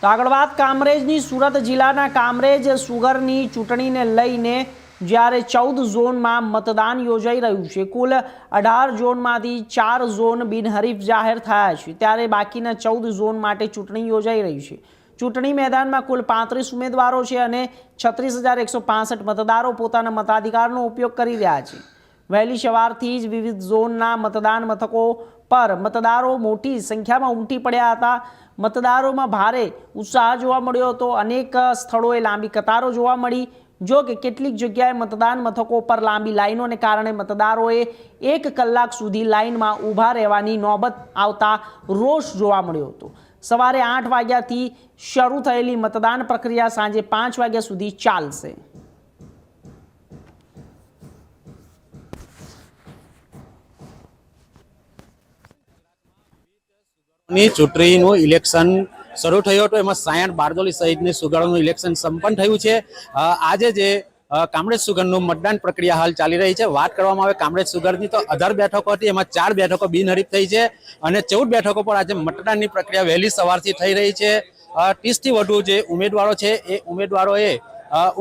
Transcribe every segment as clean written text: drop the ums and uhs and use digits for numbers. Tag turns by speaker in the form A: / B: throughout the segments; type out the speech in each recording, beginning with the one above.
A: તો આગળ વાત કામરેજની સુરત જિલ્લાના કામરેજ સુગરની ચૂંટણીને લઈને જ્યારે 14 ઝોનમાં મતદાન યોજાઈ રહ્યું છે। કુલ 18 ઝોનમાંથી 4 ઝોન બિનહરીફ જાહેર થયા છે, ત્યારે બાકીના 14 ઝોન માટે ચૂંટણી યોજાઈ રહી છે। ચૂંટણી મેદાનમાં કુલ 35 ઉમેદવારો છે અને 36,165 મતદારો પોતાના મતાધિકારનો ઉપયોગ કરી રહ્યા છે। વહેલી સવારથી જ વિવિધ ઝોનના મતદાન મથકો પર મતદારો મોટી સંખ્યામાં ઉમટી પડ્યા હતા। મતદારોમાં ભારે ઉત્સાહ જોવા મળ્યો હતો। અનેક સ્થળોએ લાંબી કતારો જોવા મળી। જો કે કેટલીક જગ્યાએ મતદાન મથકો પર લાંબી લાઈનોને કારણે મતદારોએ 1 કલાક સુધી લાઈનમાં ઊભા રહેવાની નોબત આવતા રોષ જોવા મળ્યો હતો। સવારે 8 વાગ્યાથી શરૂ થયેલી મતદાન પ્રક્રિયા સાંજે 5 વાગ્યા સુધી ચાલશે।
B: ચૂંટણીનું ઇલેક્શન શરૂ થયું હતું, એમાં સાયણ બારડોલી સહિતની સુગરોનું ઇલેક્શન સંપન્ન થયું છે। આજે જે કામરેજ સુગરનું મતદાન પ્રક્રિયા હાલ ચાલી રહી છે। વાત કરવામાં આવે કામરેજ સુગરની તો 18 બેઠકો હતી, એમાં 4 બેઠકો બિનહરીફ થઈ છે અને 14 બેઠકો પર આજે મતદાનની પ્રક્રિયા વહેલી સવારથી થઈ રહી છે। 30 થી વધુ જે ઉમેદવારો છે એ ઉમેદવારોએ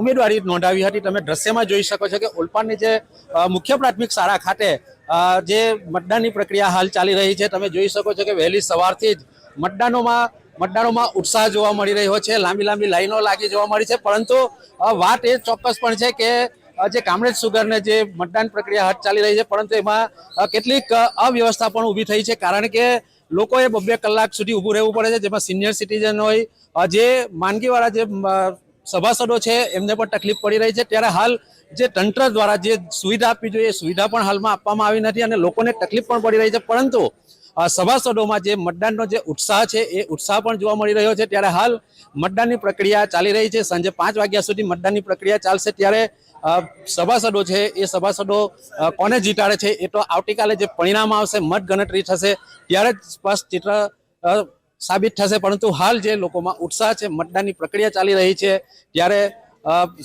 B: ઉમેદવારી નોંધાવી હતી। તમે દ્રશ્યમાં જોઈ શકો છો કે ઓલપાડની જે મુખ્ય પ્રાથમિક શાળા ખાતે જે મતદાનની પ્રક્રિયા હાલ ચાલી રહી છે। તમે જોઈ શકો છો કે વહેલી સવારથી જ મતદારોમાં ઉત્સાહ જોવા મળી રહ્યો છે। લાંબી લાઈનો લાગી જોવા મળી છે, પરંતુ વાત એ ચોક્કસ પણ છે કે જે કામરેજ સુગરને જે મતદાન પ્રક્રિયા હાથ ચાલી રહી છે, પરંતુ એમાં કેટલીક અવ્યવસ્થા પણ ઊભી થઈ છે, કારણ કે લોકોએ 2 કલાક સુધી ઊભું રહેવું પડે છે, જેમાં સિનિયર સિટીઝન હોય, જે માંદગીવાળા જે સભાસદો છે એમને પણ તકલીફ પડી રહી છે। ત્યારે હાલ જે તંત્ર દ્વારા જે સુવિધા આપવી જોઈએ એ સુવિધા પણ હાલમાં આપવામાં આવી નથી અને લોકોને તકલીફ પણ પડી રહી છે, પરંતુ સભાસદોમાં જે મતદાનનો જે ઉત્સાહ છે એ ઉત્સાહ પણ જોવા મળી રહ્યો છે। ત્યારે હાલ મતદાનની પ્રક્રિયા ચાલી રહી છે। સાંજે 5 વાગ્યા સુધી મતદાનની પ્રક્રિયા ચાલશે। ત્યારે સભાસદો છે એ સભાસદો કોને જીતાડે છે એ તો આવતીકાલે જે પરિણામ આવશે, મત ગણતરી થશે ત્યારે જ સ્પષ્ટ ચિત્ર સાબિત થશે, પરંતુ હાલ જે લોકોમાં ઉત્સાહ છે, મતદાનની પ્રક્રિયા ચાલી રહી છે, ત્યારે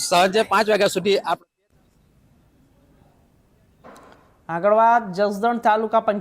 B: સાંજે 5 વાગ્યા સુધી
A: આગળ વાત જસદણ તાલુકા પંચાયત